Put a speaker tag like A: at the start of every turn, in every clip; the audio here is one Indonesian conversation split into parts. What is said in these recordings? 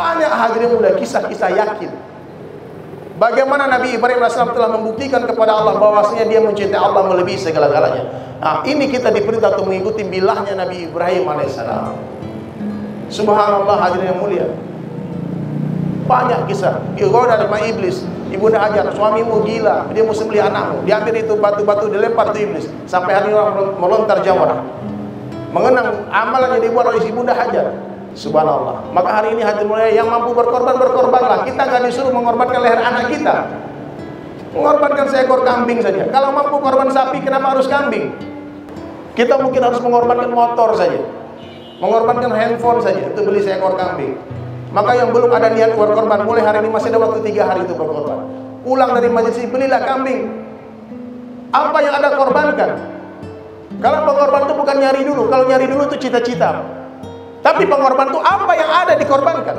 A: Banyak hadirin mulia kisah-kisah yakin bagaimana Nabi Ibrahim AS telah membuktikan kepada Allah bahwasanya dia mencintai Allah melebihi segala-galanya. Nah, ini kita diperintah untuk mengikuti bilahnya Nabi Ibrahim AS. Subhanallah hadirin yang mulia. Banyak kisah. Digoda sama iblis. Ibunda Hajar, suamimu gila, dia mau sembelih anakmu. Diambil itu batu-batu, dilempar itu iblis. Sampai hari orang melontar jamrah. Mengenang amalan yang dibuat oleh Ibunda Hajar. Subhanallah. Maka hari ini hadirin mulia, yang mampu berkorban, berkorbanlah. Kita nggak disuruh mengorbankan leher anak kita. Mengorbankan seekor kambing saja. Kalau mampu korban sapi, kenapa harus kambing? Kita mungkin harus mengorbankan motor saja, mengorbankan handphone saja untuk beli seekor kambing. Maka yang belum ada niat berkorban, mulai hari ini masih ada waktu 3 hari itu berkorban. Pulang dari majelis ini, belilah kambing. Apa yang Anda korbankan? Kalau pengorban itu bukan nyari dulu. Kalau nyari dulu itu cita-cita. Tapi pengorban itu apa yang ada dikorbankan?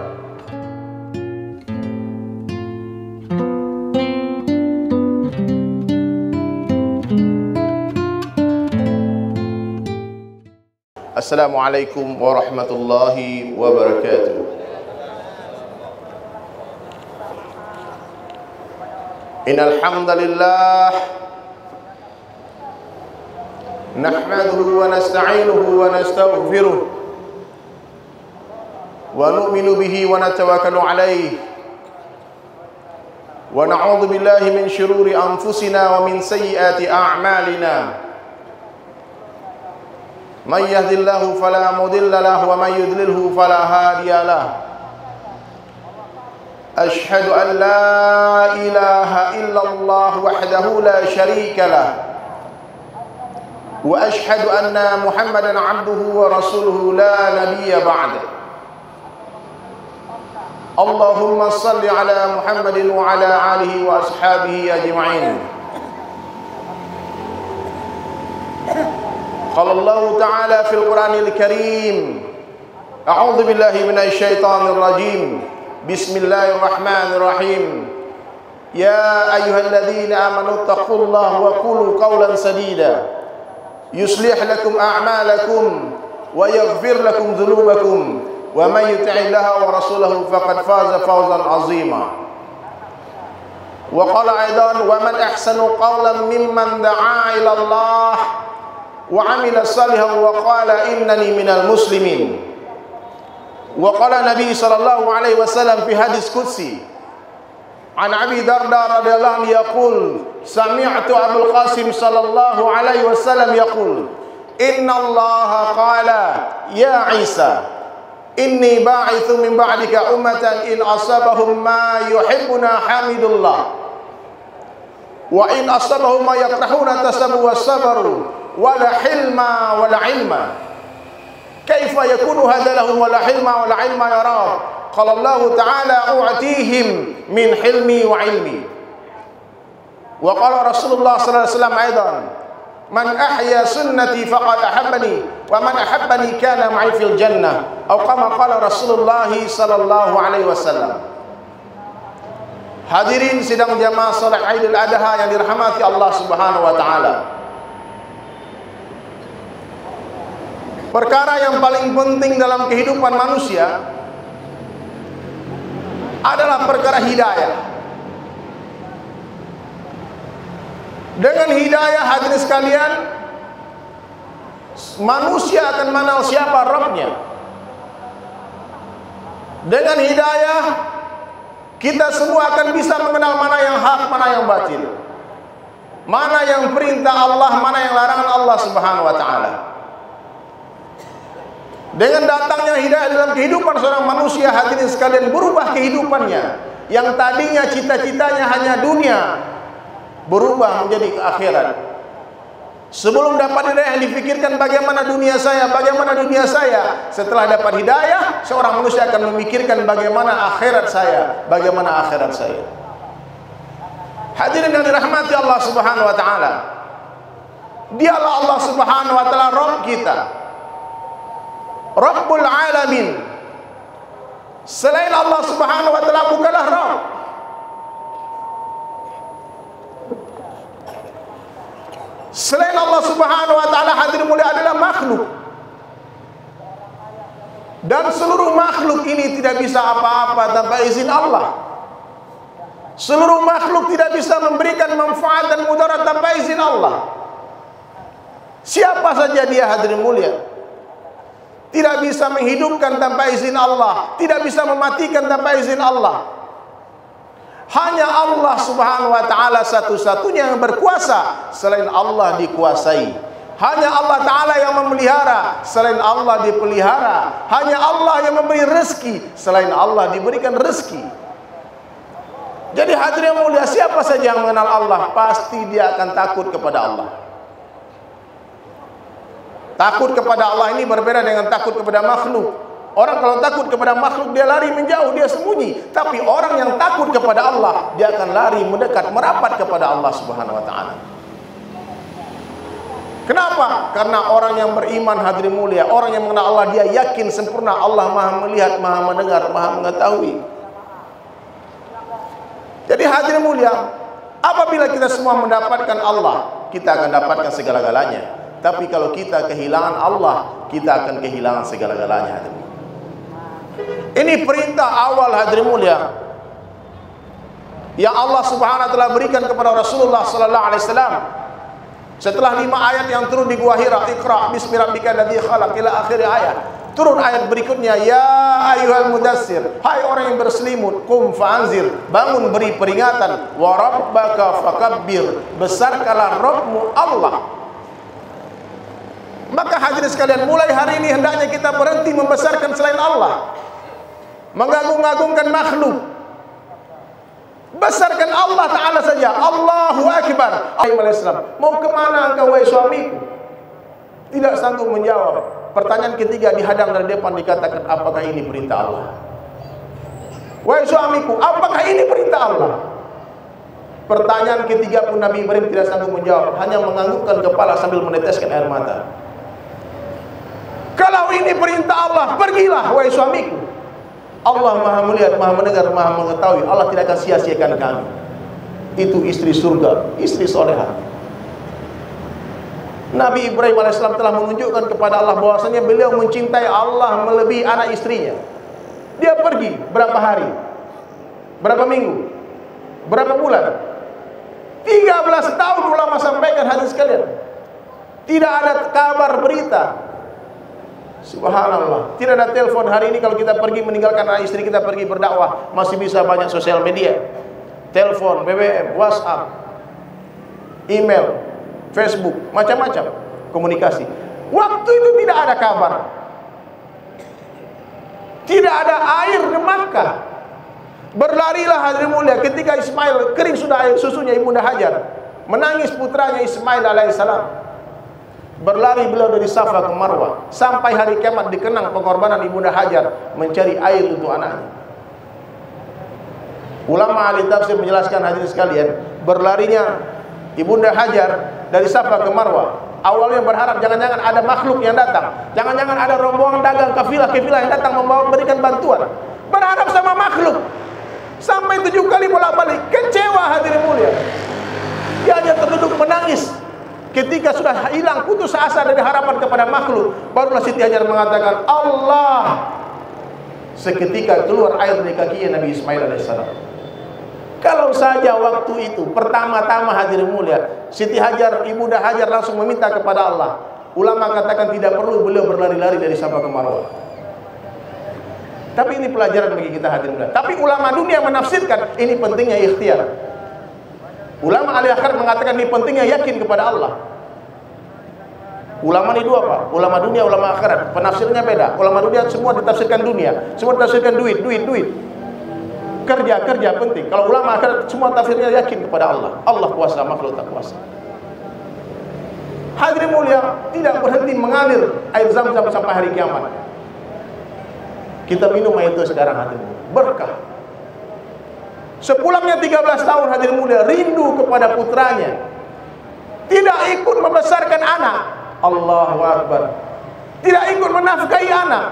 A: Assalamualaikum warahmatullahi wabarakatuh. Innal hamdalillah nahmaduhu wa nasta'inuhu wa nastaghfiruh wa nu'minu bihi wa natawakkalu alayhi wa na'udzu billahi min shururi anfusina wa min sayyiati a'malina. Man yahdihillahu fala mudilla lahu wa man yudlilhu fala hadiya lahu. Ashhadu an la ilaha illallah wahdahu la syarika lah. Wa ashhadu anna Muhammadan abduhu wa rasuluhu la nabiyya ba'da. Allahumma salli ala Muhammadin wa ala alihi wa ashabihi ajma'in. Qala Allah ta'ala fil Qur'anil Karim. A'udzu billahi minasy syaithanir rajim. Bismillahirrahmanirrahim. Ya ayyuhalladzina amanu taqullaha wa qulu qawlan sadida yuslih lakum a'malakum wa yaghfir lakum dhunubakum wa may yuti'illaha wa rasulahu faqad faza fawzan 'azima. Wa qala aidan wa man ahsanu qawlan mimman da'a ila Allah wa 'amila salihan wa qala innani minal muslimin. Wa qala Nabi sallallahu alaihi wasallam fi hadis qudsi an Abi Darda radhiyallahu anhu yaqul sami'tu Abul Qasim sallallahu alaihi wasallam yaqul inna Allah qala ya Isa inni ba'ithu min ba'dika ummatan in asabahum ma yuhibbuna hamidullah wa in asabahum ma yakrahuna tasabu was-sabru wala hilma wala ilma. Kaifa yakunu hadza lahum wala hilma wala ilma ya Rabb? Qala Allah ta'ala u'tihim min hilmi wa ilmi. Wa qala Rasulullah sallallahu alaihi wasallam aidan man ahya sunnati faqad ahabbani wa man ahabbani kana ma'i fil jannah. Atau kama qala Rasulullah sallallahu alaihi wasallam. Hadirin sidang jamaah salat Idul Adha yang dirahmati Allah Subhanahu wa taala. Perkara yang paling penting dalam kehidupan manusia adalah perkara hidayah. Dengan hidayah hadirin sekalian, manusia akan mengenal siapa Rabbnya. Dengan hidayah, kita semua akan bisa mengenal mana yang hak, mana yang batil, mana yang perintah Allah, mana yang larangan Allah Subhanahu wa taala. Dengan datangnya hidayah dalam kehidupan seorang manusia, hadirin sekalian, berubah kehidupannya. Yang tadinya cita-citanya hanya dunia, berubah menjadi akhirat. Sebelum dapat hidayah yang dipikirkan bagaimana dunia saya, bagaimana dunia saya. Setelah dapat hidayah, seorang manusia akan memikirkan bagaimana akhirat saya, bagaimana akhirat saya. Hadirin yang dirahmati Allah Subhanahu wa taala. Dialah Allah Subhanahu wa taala Rabb kita, Rabbul Alamin. Selain Allah Subhanahu wa taala bukanlah Rabb. Selain Allah Subhanahu wa taala hadirin mulia adalah makhluk. Dan seluruh makhluk ini tidak bisa apa-apa tanpa izin Allah. Seluruh makhluk tidak bisa memberikan manfaat dan mudarat tanpa izin Allah. Siapa saja dia, hadirin mulia, tidak bisa menghidupkan tanpa izin Allah, tidak bisa mematikan tanpa izin Allah. Hanya Allah subhanahu wa ta'ala satu-satunya yang berkuasa, selain Allah dikuasai. Hanya Allah Ta'ala yang memelihara, selain Allah dipelihara. Hanya Allah yang memberi rezeki, selain Allah diberikan rezeki. Jadi hadirin mulia, siapa saja yang mengenal Allah, pasti dia akan takut kepada Allah. Takut kepada Allah ini berbeda dengan takut kepada makhluk. Orang kalau takut kepada makhluk, dia lari menjauh, dia sembunyi. Tapi orang yang takut kepada Allah, dia akan lari mendekat, merapat kepada Allah subhanahu wa ta'ala. Kenapa? Karena orang yang beriman, hadirin mulia, orang yang mengenal Allah, dia yakin sempurna Allah maha melihat, maha mendengar, maha mengetahui. Jadi hadirin mulia, apabila kita semua mendapatkan Allah, kita akan dapatkan segala-galanya. Tapi kalau kita kehilangan Allah, kita akan kehilangan segala-galanya. Ini perintah awal, hadirin mulia, yang Allah subhanahu wa ta'ala berikan kepada Rasulullah sallallahu alaihi wasallam. Setelah 5 ayat yang turun di Gua Hira, Iqra bismi rabbikal ladzi khalaq, ila akhir ayat. Turun ayat berikutnya, ya ayyuhal mudassir, hai orang yang berselimut, qum fa'anzir, bangun beri peringatan, wa rabbaka fakabbir, besarkanlah Rabbmu Allah. Maka hadirin sekalian, mulai hari ini hendaknya kita berhenti membesarkan selain Allah, mengagung-agungkan makhluk. Besarkan Allah Ta'ala saja. Allahu Akbar. Alaihissalam, mau kemana engkau wahai suamiku? Tidak sanggup menjawab. Pertanyaan ketiga dihadang dari depan, dikatakan, apakah ini perintah Allah? Wahai suamiku, apakah ini perintah Allah? Pertanyaan ketiga pun Nabi Ibrahim tidak sanggup menjawab, hanya menganggukkan kepala sambil meneteskan air mata. Kalau ini perintah Allah, pergilah wahai suamiku. Allah maha melihat, maha mendengar, maha mengetahui. Allah tidak akan sia-siakan kami. Itu istri surga, istri solehah. Nabi Ibrahim alaihissalam telah menunjukkan kepada Allah bahwasanya beliau mencintai Allah melebihi anak istrinya. Dia pergi berapa hari, berapa minggu, berapa bulan, 13 tahun ulama sampaikan hadis sekalian. Tidak ada kabar berita. Subhanallah, tidak ada telepon. Hari ini kalau kita pergi meninggalkan anak istri kita pergi berdakwah, masih bisa banyak sosial media, telepon, BBM, WhatsApp, email, Facebook, macam-macam komunikasi. Waktu itu tidak ada kabar, tidak ada air di Makkah. Berlarilah hadirin mulia ketika Ismail kering sudah air susunya Ibunda Hajar, menangis putranya Ismail alaihissalam. Berlari beliau dari Safa ke Marwah, sampai hari kiamat dikenang pengorbanan Ibunda Hajar mencari air untuk anaknya. Ulama ahli tafsir menjelaskan hadirin sekalian, berlarinya Ibunda Hajar dari Safa ke Marwah, awalnya berharap jangan-jangan ada makhluk yang datang, jangan-jangan ada rombongan dagang kafilah-kafilah yang datang membawa berikan bantuan. Berharap sama makhluk, sampai 7 kali bolak-balik, kecewa hadirin mulia. Dia hanya terduduk menangis. Ketika sudah hilang putus asa dari harapan kepada makhluk, barulah Siti Hajar mengatakan, Allah. Seketika keluar air dari kakinya Nabi Ismail alaihissalam. Kalau saja waktu itu pertama-tama hadirin mulia, Siti Hajar, Ibunda Hajar langsung meminta kepada Allah. Ulama katakan tidak perlu beliau berlari-lari dari Safa ke Marwah. Tapi ini pelajaran bagi kita hadirin mulia. Tapi ulama dunia menafsirkan ini pentingnya ikhtiar. Ulama ahli akhirat mengatakan ini pentingnya yakin kepada Allah. Ulama ini dua pak, ulama dunia, ulama akhirat. Penafsirnya beda. Ulama dunia semua ditafsirkan dunia, semua ditafsirkan duit. Kerja penting. Kalau ulama akhirat semua tafsirnya yakin kepada Allah. Allah kuasa, makhluk tak kuasa. Hadirin mulia, tidak berhenti mengalir air Zam-Zam sampai hari kiamat. Kita minum air itu sekarang hadirin, berkah. Sepulangnya 13 tahun hadirin mulia, rindu kepada putranya, tidak ikut membesarkan anak. Allahu Akbar. Tidak ikut menafkahi anak,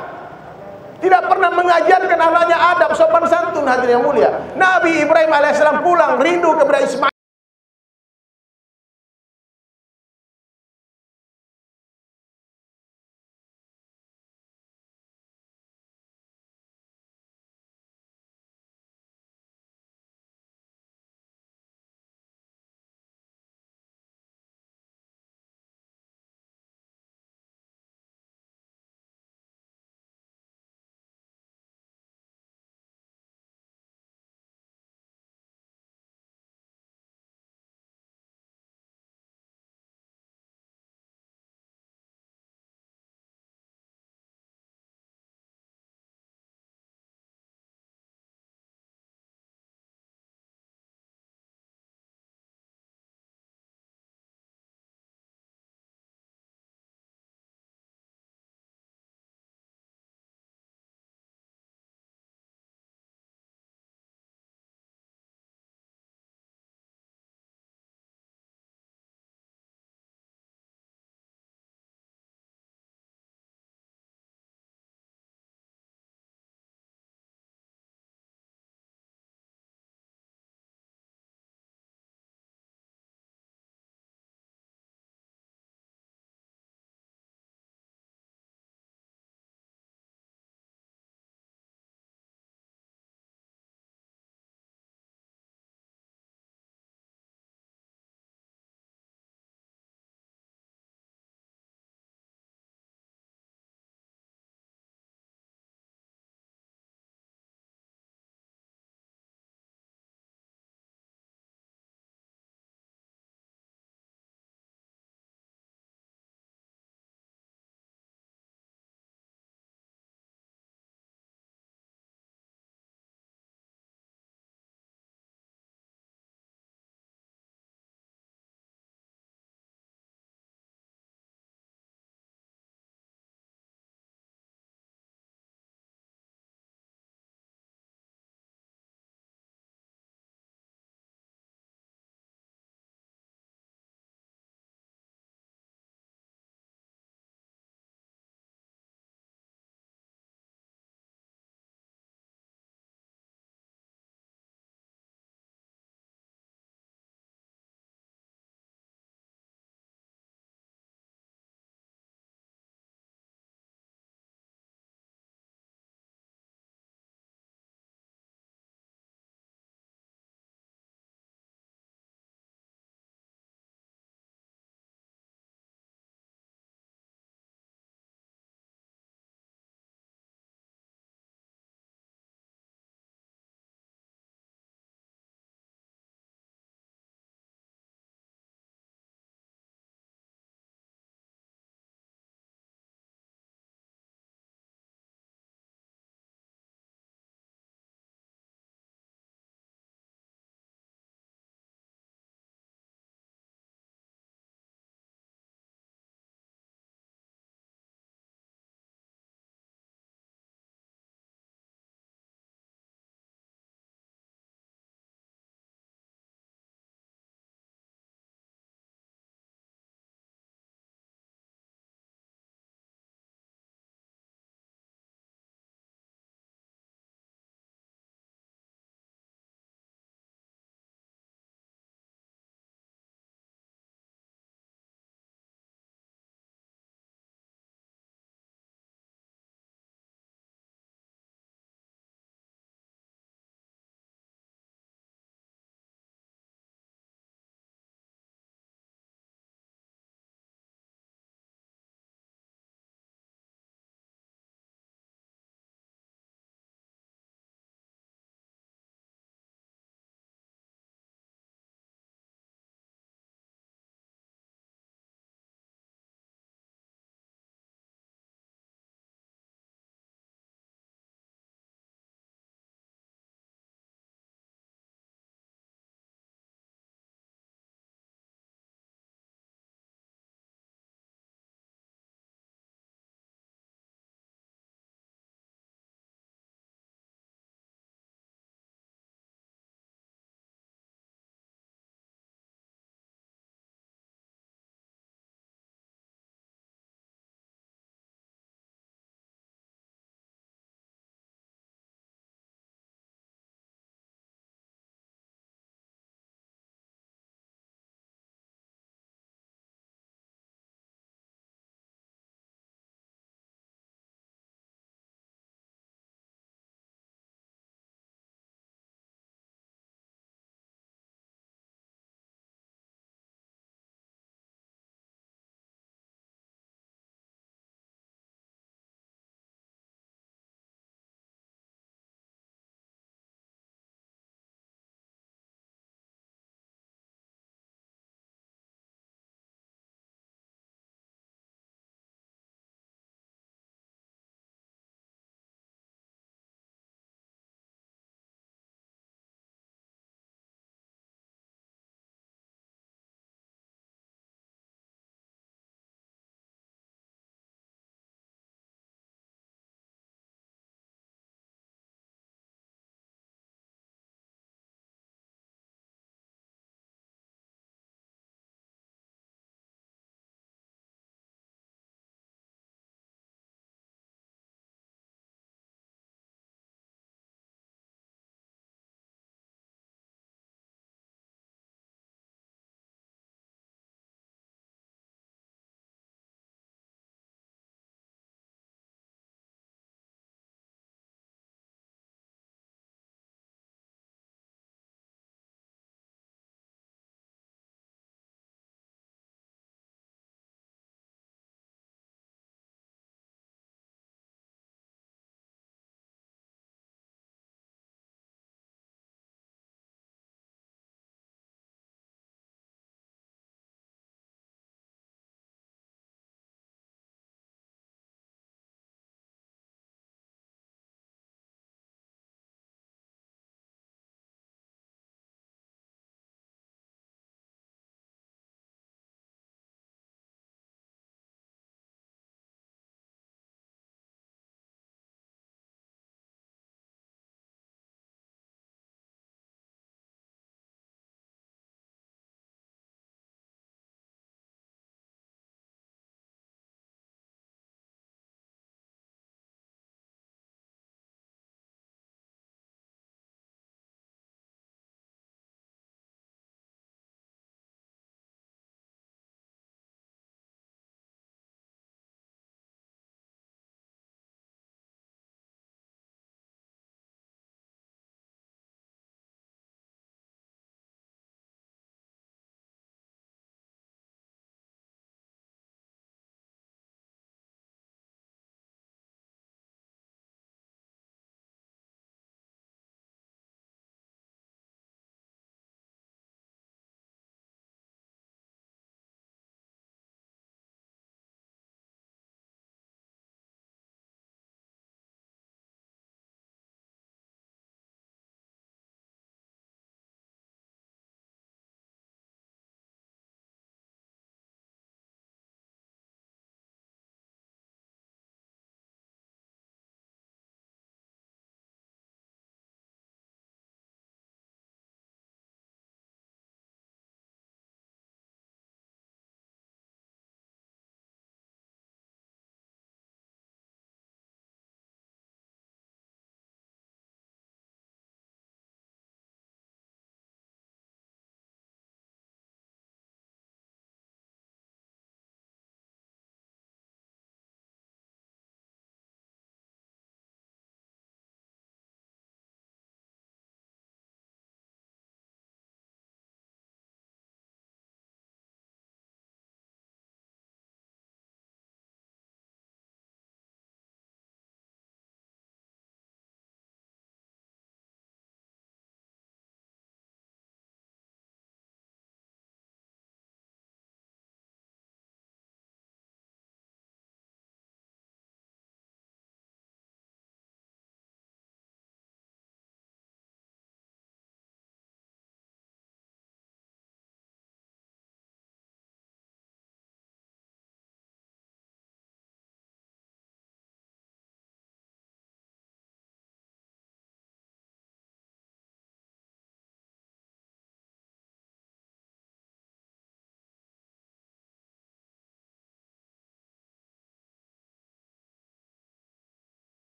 A: tidak pernah mengajarkan anaknya adab sopan santun hadirin yang mulia. Nabi Ibrahim alaihissalam pulang rindu kepada Ismail.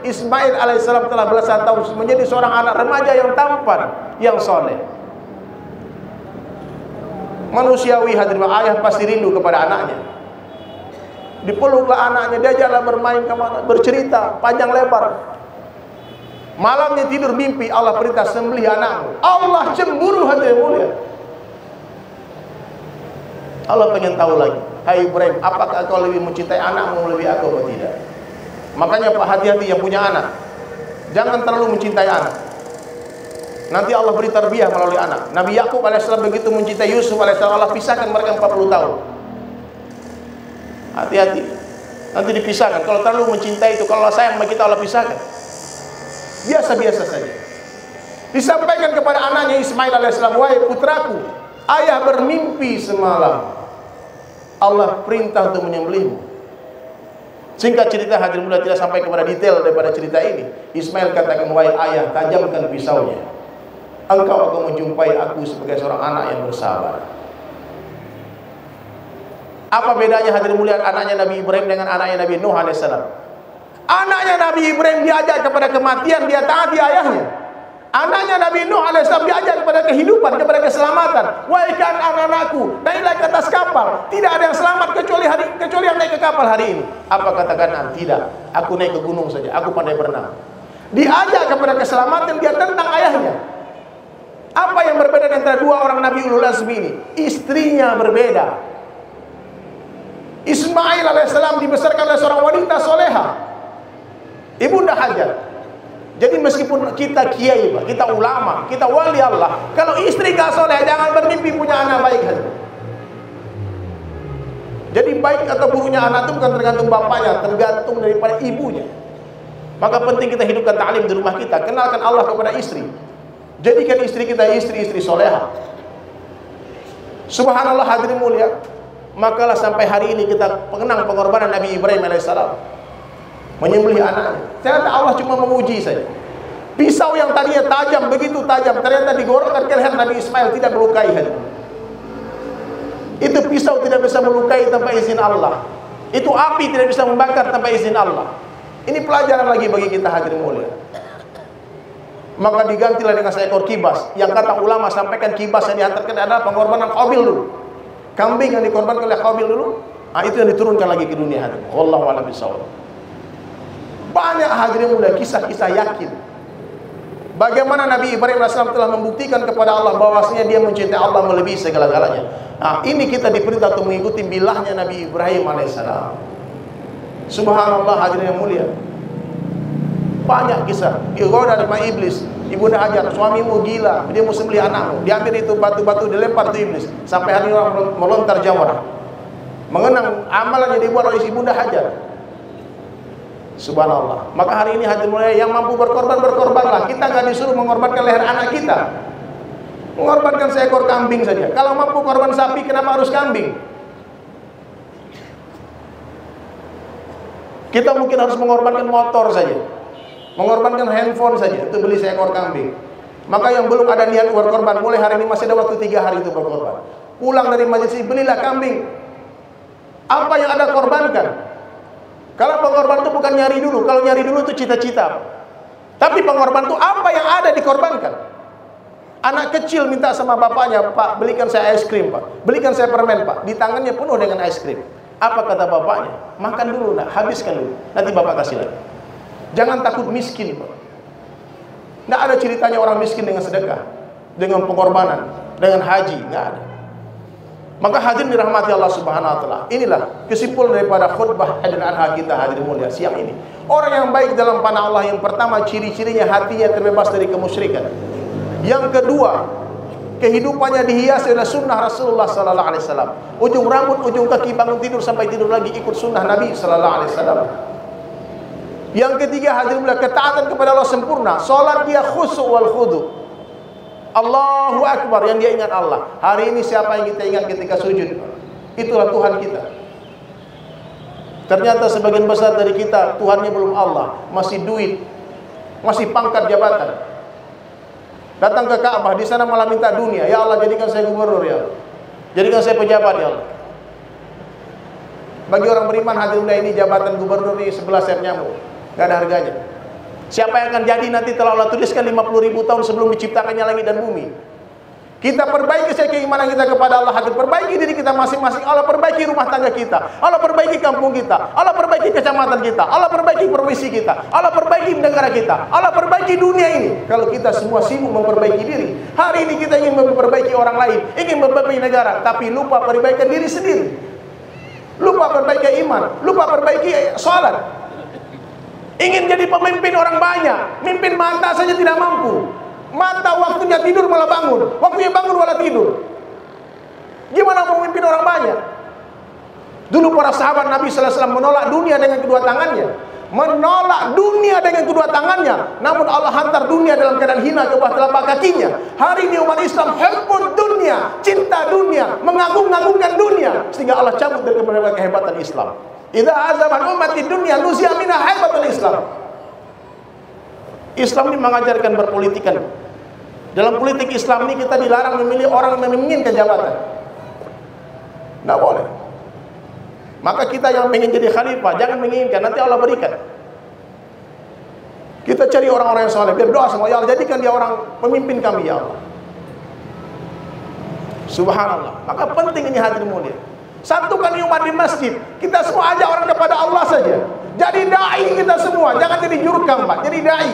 A: Ismail alaihissalam telah belasan tahun menjadi seorang anak remaja yang tampan, yang soleh. Manusiawi hadirin, ayah pasti rindu kepada anaknya. Dipeluklah anaknya, diajaklah bermain kemana, bercerita panjang lebar. Malamnya tidur mimpi Allah perintah sembelih anakmu. Allah cemburu hadirin mulia. Allah pengen tahu lagi, hai Ibrahim, apakah kau lebih mencintai anakmu lebih aku atau tidak? Makanya Pak, hati-hati yang punya anak, jangan terlalu mencintai anak. Nanti Allah beri tarbiyah melalui anak. Nabi Yakub alaihissalam begitu mencintai Yusuf alaihissalam, Allah pisahkan mereka 40 tahun. Hati-hati, nanti dipisahkan. Kalau terlalu mencintai itu, kalau Allah sayang sama kita, Allah pisahkan. Biasa-biasa saja. Disampaikan kepada anaknya Ismail alaihissalam, wahai putraku, ayah bermimpi semalam Allah perintah untuk menyembelihmu. Singkat cerita hadirin mulia, tidak sampai kepada detail daripada cerita ini. Ismail katakan, wahai ayah, tajamkan pisaunya. Engkau akan menjumpai aku sebagai seorang anak yang bersabar. Apa bedanya hadirin mulia anaknya Nabi Ibrahim dengan anaknya Nabi Nuh alaihissalam? Anaknya Nabi Ibrahim diajak kepada kematian, dia taati ayahnya. Anaknya Nabi Nuh alaihissalam diajak kepada kehidupan, kepada keselamatan. Wahai kan anak-anakku, naiklah ke atas kapal. Tidak ada yang selamat kecuali yang naik ke kapal hari ini. Apa kata Kanan? Tidak, aku naik ke gunung saja, aku pandai berenang. Diajak kepada keselamatan, dia tentang ayahnya. Apa yang berbeda antara dua orang Nabi Ulul Azmi ini? Istrinya berbeda. Ismail alaihissalam dibesarkan oleh seorang wanita soleha, Ibunda Hajar. Jadi meskipun kita kiai, kita ulama, kita wali Allah, kalau istri gak soleh, jangan bermimpi punya anak baik. Jadi baik atau buruknya anak itu bukan tergantung bapaknya, tergantung daripada ibunya. Maka penting kita hidupkan ta'lim di rumah kita. Kenalkan Allah kepada istri. Jadikan istri kita istri-istri soleha. Subhanallah hadirin mulia. Makalah sampai hari ini kita mengenang pengorbanan Nabi Ibrahim alaihissalam menyembelih anaknya. Ternyata Allah cuma menguji saja. Pisau yang tadinya tajam, begitu tajam, ternyata digorokkan ke leher Nabi Ismail, tidak melukai hati. Itu pisau tidak bisa melukai tanpa izin Allah. Itu api tidak bisa membakar tanpa izin Allah. Ini pelajaran lagi bagi kita hadirin mulia. Maka digantilah dengan seekor kibas. Yang kata ulama sampaikan kibas yang dihantarkan adalah pengorbanan Qabil dulu. Kambing yang dikorbankan oleh Qabil dulu. Itu yang diturunkan lagi ke dunia hadirin. Wallahu a'lam bishawab. Banyak hadirin mulia kisah-kisah yakin bagaimana Nabi Ibrahim AS telah membuktikan kepada Allah bahwasanya dia mencintai Allah melebihi segala-galanya. Nah, ini kita diperintah untuk mengikuti bilahnya Nabi Ibrahim AS. Subhanallah hadirin yang mulia. Banyak kisah digoda sama iblis. Ibunda Hajar, suamimu gila, dia mau sembelih anakmu. Diambil itu batu-batu, dilempar itu iblis. Sampai hari orang melontar jamrah, mengenang amalan yang dibuat oleh Ibunda Hajar. Subhanallah. Maka hari ini hadirin mulia, yang mampu berkorban, berkorbanlah. Kita nggak disuruh mengorbankan leher anak kita, mengorbankan seekor kambing saja. Kalau mampu korban sapi, kenapa harus kambing? Kita mungkin harus mengorbankan motor saja, mengorbankan handphone saja untuk beli seekor kambing. Maka yang belum ada niat berkorban, mulai hari ini masih ada waktu 3 hari itu berkorban. Pulang dari majelis, belilah kambing. Apa yang Anda korbankan? Kalau pengorban itu bukan nyari dulu. Kalau nyari dulu itu cita-cita. Tapi pengorban itu apa yang ada dikorbankan. Anak kecil minta sama bapaknya, Pak, belikan saya es krim, Pak. Belikan saya permen, Pak. Di tangannya penuh dengan es krim. Apa kata bapaknya? Makan dulu, nak. Habiskan dulu. Nanti bapak kasih lagi. Jangan takut miskin, Pak. Nggak ada ceritanya orang miskin dengan sedekah, dengan pengorbanan, dengan haji. Nggak ada. Maka hadirin dirahmati Allah Subhanahu wa taala. Inilah kesimpulan daripada khutbah Idul Adha kita hadirin mulia siang ini. Orang yang baik dalam panah Allah, yang pertama ciri-cirinya hatinya terbebas dari kemusyrikan. Yang kedua, kehidupannya dihiasi oleh sunnah Rasulullah sallallahu alaihi wasallam. Ujung rambut, ujung kaki, bangun tidur sampai tidur lagi ikut sunnah Nabi sallallahu alaihi wasallam. Yang ketiga hadirin mulia, ketaatan kepada Allah sempurna. Salat dia khusyuk wal khudu'. Allahu Akbar, yang dia ingat Allah. Hari ini siapa yang kita ingat ketika sujud? Itulah Tuhan kita. Ternyata sebagian besar dari kita Tuhannya belum Allah, masih duit, masih pangkat jabatan. Datang ke Ka'bah, di sana malah minta dunia. Ya Allah, jadikan saya gubernur ya Allah. Jadikan saya pejabat ya Allah. Bagi orang beriman hadirin ini jabatan gubernur ini 11 set nyamuk, gak ada harganya. Siapa yang akan jadi nanti telah Allah tuliskan 50.000 tahun sebelum diciptakannya langit dan bumi. Kita perbaiki saja keimanan kita kepada Allah, kita perbaiki diri kita masing-masing. Allah perbaiki rumah tangga kita, Allah perbaiki kampung kita, Allah perbaiki kecamatan kita, Allah perbaiki provinsi kita, Allah perbaiki negara kita, Allah perbaiki dunia ini. Kalau kita semua sibuk memperbaiki diri, hari ini kita ingin memperbaiki orang lain, ingin memperbaiki negara, tapi lupa perbaikan diri sendiri, lupa perbaiki iman, lupa perbaiki salat. Ingin jadi pemimpin orang banyak, mimpin mata saja tidak mampu. Mata waktunya tidur malah bangun, waktunya bangun malah tidur. Gimana mau memimpin orang banyak? Dulu para sahabat Nabi sallallahu alaihi wasallam menolak dunia dengan kedua tangannya, menolak dunia dengan kedua tangannya. Namun Allah hantar dunia dalam keadaan hina ke bawah telapak kakinya. Hari ini umat Islam hubbud dunia, cinta dunia, mengagung-agungkan dunia, sehingga Allah cabut dari kehebatan Islam. Idza azaman ummati dunya nuzi'a minha haibatul Islam. Islam ini mengajarkan berpolitikan. Dalam politik Islam ini kita dilarang memilih orang yang menginginkan jabatan. Tidak boleh. Maka kita yang ingin jadi khalifah jangan menginginkan, nanti Allah berikan. Kita cari orang-orang yang saleh, berdoa sama ya Allah, jadikan dia orang pemimpin kami ya Allah. Subhanallah. Maka penting ini hadirin mulia. Satukan umat di masjid. Kita semua ajak orang kepada Allah saja. Jadi dai kita semua, jangan jadi jurkam, Pak. Jadi dai.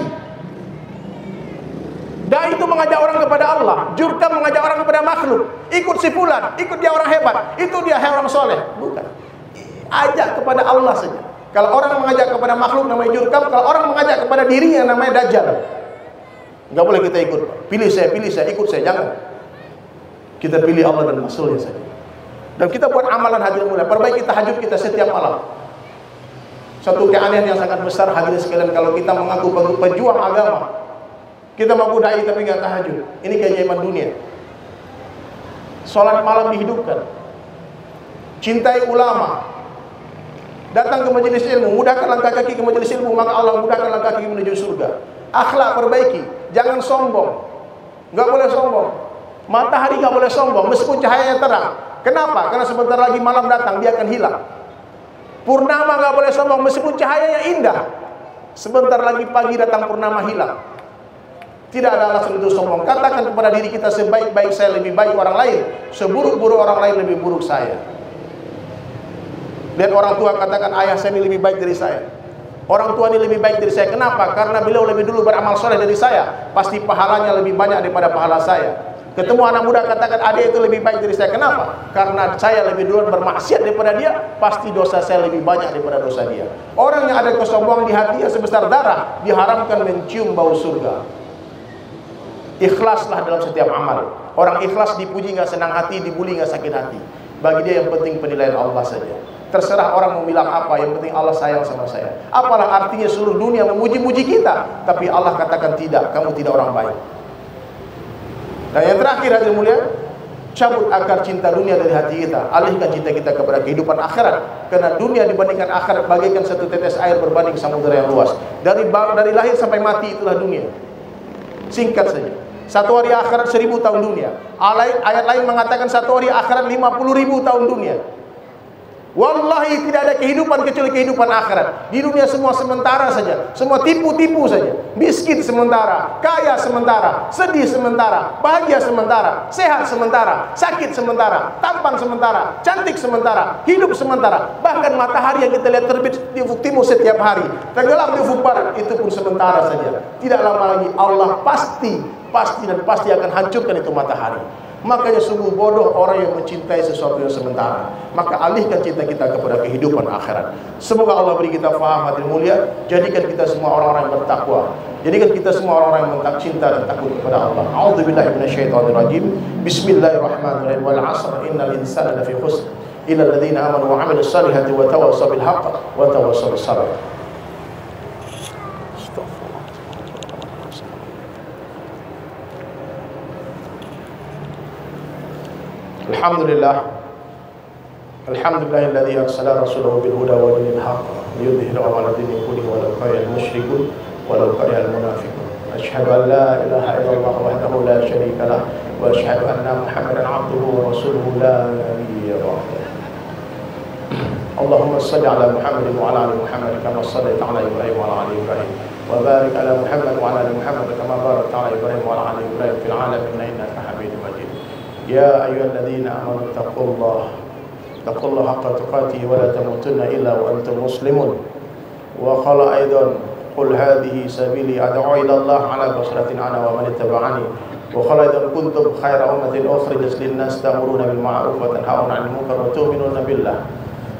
A: Dai itu mengajak orang kepada Allah, jurkam mengajak orang kepada makhluk. Ikut si fulan, ikut dia orang hebat, itu dia orang soleh. Bukan. Ajak kepada Allah saja. Kalau orang mengajak kepada makhluk namanya jurkam, kalau orang mengajak kepada dirinya namanya dajjal. Enggak boleh kita ikut. Pilih saya, ikut saya, jangan. Kita pilih Allah dan Rasulnya saja. Dan kita buat amalan hadirin mulia, perbaiki tahajud kita setiap malam. Satu keanehan yang sangat besar hadirin sekalian, kalau kita mengaku pejuang agama, kita mampu dai tapi nggak tahajud. Ini keajaiban dunia. Sholat malam dihidupkan. Cintai ulama. Datang ke majelis ilmu, mudahkan langkah kaki ke majelis ilmu, maka Allah mudahkan langkah kaki menuju surga. Akhlak perbaiki, jangan sombong. Nggak boleh sombong. Matahari nggak boleh sombong, meskipun cahayanya terang. Kenapa? Karena sebentar lagi malam datang, dia akan hilang. Purnama nggak boleh sombong, meskipun cahayanya indah. Sebentar lagi pagi datang purnama hilang. Tidak ada alasan untuk sombong. Katakan kepada diri kita, sebaik-baik saya lebih baik orang lain, seburuk-buruk orang lain lebih buruk saya. Lihat orang tua katakan, ayah saya ini lebih baik dari saya. Orang tua ini lebih baik dari saya. Kenapa? Karena beliau lebih dulu beramal soleh dari saya. Pasti pahalanya lebih banyak daripada pahala saya. Ketemu anak muda katakan, adik itu lebih baik dari saya. Kenapa? Karena saya lebih dulu bermaksiat daripada dia. Pasti dosa saya lebih banyak daripada dosa dia. Orang yang ada kesombongan di hatinya sebesar darah, diharamkan mencium bau surga. Ikhlaslah dalam setiap amal. Orang ikhlas dipuji nggak senang hati, dibuli nggak sakit hati. Bagi dia yang penting penilaian Allah saja. Terserah orang mau bilang apa, yang penting Allah sayang sama saya. Apalah artinya seluruh dunia memuji-muji kita, tapi Allah katakan tidak, kamu tidak orang baik. Dan yang terakhir hadirin mulia, cabut akar cinta dunia dari hati kita, alihkan cinta kita kepada kehidupan akhirat. Karena dunia dibandingkan akhirat bagaikan satu tetes air berbanding samudera yang luas. Dari lahir sampai mati itulah dunia. Singkat saja. Satu hari akhirat 1000 tahun dunia. Ayat lain mengatakan satu hari akhirat 50.000 tahun dunia. Wallahi tidak ada kehidupan kecuali kehidupan akhirat. Di dunia semua sementara saja, semua tipu-tipu saja. Miskin sementara, kaya sementara, sedih sementara, bahagia sementara, sehat sementara, sakit sementara, tampan sementara, cantik sementara, hidup sementara. Bahkan matahari yang kita lihat terbit di ufuk timur setiap hari, tenggelam di ufuk barat, itu pun sementara saja. Tidak lama lagi Allah pasti akan hancurkan itu matahari. Makanya sungguh bodoh orang yang mencintai sesuatu yang sementara. Maka alihkan cinta kita kepada kehidupan akhirat. Semoga Allah beri kita faham hadirin mulia. Jadikan kita semua orang-orang yang bertakwa. Jadikan kita semua orang-orang yang cinta dan takut kepada Allah. A'udzubillahi minasyaitonirrajim. Bismillahirrahmanirrahim. Wal 'asr innal insana lafi khusr illa alladziina aamanu wa 'amilus shalihati wa tawassaw bil haqq wa tawassaw bis sabr. Alhamdulillahilladzi arsala rasulahu bil huda wa dinil haqq liyudhhirahu 'ala dini kullihi walau karihal musyrikun walau karihal munafiqun. Asyhadu an la ilaha illallah wahdahu la syarika lah wa asyhadu anna Muhammadan 'abduhu wa rasuluhu la nabiyya ba'dahu. Allahumma shalli 'ala Muhammadin wa 'ala ali Muhammad kama shallaita 'ala Ibrahim wa 'ala ali Ibrahim وبارك على محمد وعلى آل محمد كما باركت على إبراهيم وعلى آل إبراهيم في العالمين إنك حميد مجيد. يا أيها الذين آمنوا اتقوا الله حق تقاته ولا تموتن إلا وأنتم مسلمون. وقال أيضا قل هذه سبيلي أدعو إلى الله على بصيرة أنا ومن اتبعني. وقال أيضا كنتم خير أمة أخرجت للناس تأمرون بالمعروف وتنهون عن المنكر وتؤمنون بالله.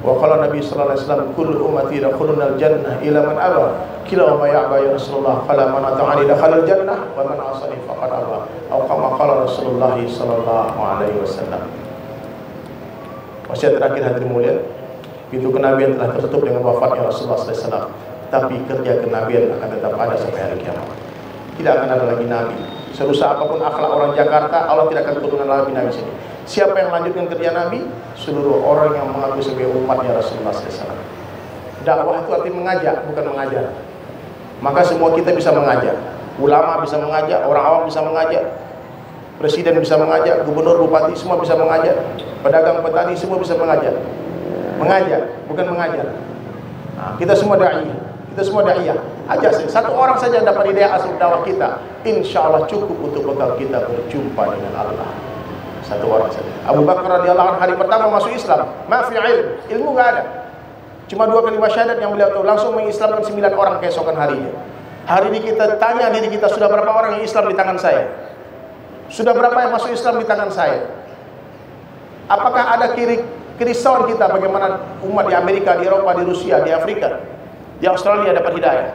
A: وقال النبي صلى الله عليه وسلم كل أمتي يدخلون الجنة إلى من أبى كلا وما يأبى يا رسول الله قال من أطاعني دخل الجنة ومن عصاني فقد أبى أو كما قال رسول الله صلى الله عليه وسلم. Wasiat terakhir hadirin mulia, pintu kenabian telah tertutup dengan wafatnya Rasulullah SAW, tapi kerja kenabian akan tetap ada sampai hari kiamat. Tidak akan ada lagi nabi. Serusak apapun akhlak orang Jakarta, Allah tidak akan turunkan lagi nabi sini. Siapa yang melanjutkan kerja nabi? Seluruh orang yang mengaku sebagai umatnya Rasulullah SAW. Dakwah itu arti mengajak, bukan mengajar. Maka semua kita bisa mengajak. Ulama bisa mengajak, orang awam bisa mengajak, presiden bisa mengajak, gubernur, bupati semua bisa mengajak, pedagang, petani semua bisa mengajak. Mengajak, bukan mengajar. Nah, kita semua dai, kita semua daiyah. Ajak saja. Satu orang saja yang dapat hidayah asal dakwah kita, insya Allah cukup untuk bekal kita berjumpa dengan Allah. Satu orang saja. Abu Bakar radhiyallahu anhu hari pertama masuk Islam, mafi ilmu nggak ada. Cuma 2 kalimat syahadat yang beliau tahu, langsung mengislamkan 9 orang keesokan harinya. Hari ini kita tanya diri kita, sudah berapa orang yang Islam di tangan saya? Sudah berapa yang masuk Islam di tangan saya? Apakah ada kerisauan kita bagaimana umat di Amerika, di Eropa, di Rusia, di Afrika, di Australia dapat hidayah?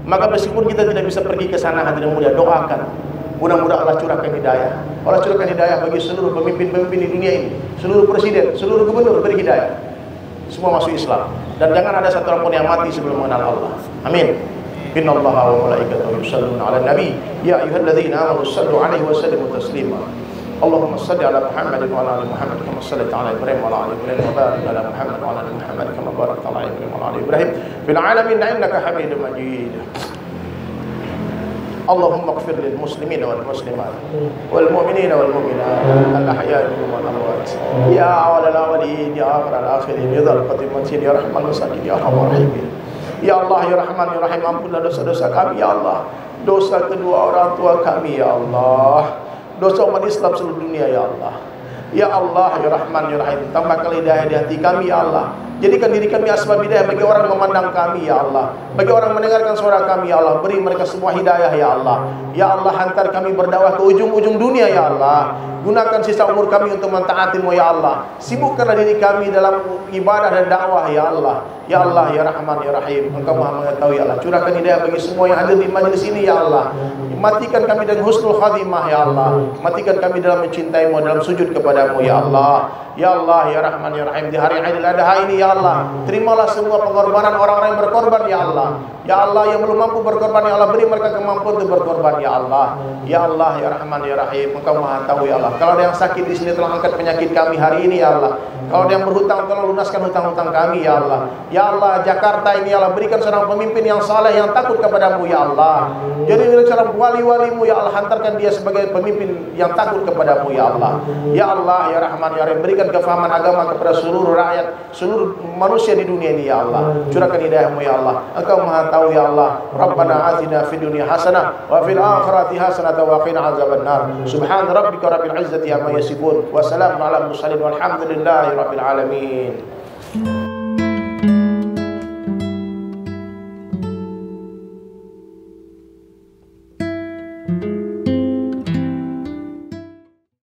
A: Maka meskipun kita tidak bisa pergi ke sana, hadirin mulia, doakan. Mudah-mudahan Allah curahkan hidayah. Allah curahkan hidayah bagi seluruh pemimpin-pemimpin di dunia ini, seluruh presiden, seluruh gubernur beri hidayah. Semua masuk Islam. Dan jangan ada satu orang pun yang mati sebelum mengenal Allah. Amin. Innallaha wa malaikatahu yusholluna 'alan nabi ya ayyuhalladzina amanu shallu 'alaihi wa sallimu taslima. Allahumma shalli 'ala Muhammadin wa 'ala ali Muhammad kama shallaita 'ala Ibrahim wa 'ala ali Ibrahim wa barik 'ala Muhammad wa 'ala ali Muhammad kama barakta 'ala Ibrahim wa 'ala ali Ibrahim fil 'alamin innaka Hamidum Majid. Allahumma ighfir lil muslimin wal muslimat wal mu'minin wal mu'minat al ahya'i minhum wal amwat ya awwalal awwalin ya akhiral akhirin ya dzal qadri matin ya rahman masakin ya arhamar rahimin. Ya Allah, ya Rahman, ya Rahim, ampunlah dosa-dosa kami, ya Allah. Dosa kedua orang tua kami, ya Allah. Dosa umat Islam seluruh dunia, ya Allah. Ya Allah, ya Rahman, ya Rahim, tambahkan hidayah di hati kami, ya Allah. Jadikan diri kami asbab hidayah bagi orang memandang kami, ya Allah. Bagi orang mendengarkan suara kami, ya Allah. Beri mereka semua hidayah, ya Allah. Ya Allah, hantar kami berdakwah ke ujung-ujung dunia, ya Allah. Gunakan sisa umur kami untuk mentaati-Mu, ya Allah. Sibukkanlah diri kami dalam ibadah dan dakwah, ya Allah. Ya Allah, ya Rahman, ya Rahim, Engkau Maha mengetahui, ya Allah. Curahkan hidayah bagi semua yang hadir di majelis ini, ya Allah. Matikan kami dengan husnul khatimah, ya Allah. Matikan kami dalam mencintai-Mu, dalam sujud kepada-Mu, ya Allah. Ya Allah, ya Rahman, ya Rahim, di hari Aidil Adha ini, ya Allah, terimalah semua pengorbanan orang-orang yang berkorban, ya Allah. Ya Allah, yang belum mampu berkorban, ya Allah, beri mereka kemampuan untuk berkorban, ya Allah. Ya Allah, ya Rahman, ya Rahim, Engkau Maha tahu, ya Allah. Kalau ada yang sakit di sini, tolong angkat penyakit kami hari ini, ya Allah. Kalau ada yang berhutang, tolong lunaskan hutang-hutang kami, ya Allah. Ya Allah, Jakarta ini, ya Allah, berikan seorang pemimpin yang saleh, yang takut kepada-Mu, ya Allah. Jadi seorang wali-wali-Mu, ya Allah, hantarkan dia sebagai pemimpin yang takut kepada-Mu, ya Allah. Ya Allah, ya Rahman, ya Rahim, berikan kefahaman agama kepada seluruh rakyat, seluruh manusia di dunia ini, ya Allah. Curahkan hidayah-Mu, ya Allah. Engkau Maha tahu, ya Allah. Rabbana atina fid dunya hasanah wa fil akhirati hasanah wa qina azabannar. Subhan rabbika rabbil izzati amma yasifun wa salamun ala mursalin walhamdulillahi rabbil alamin.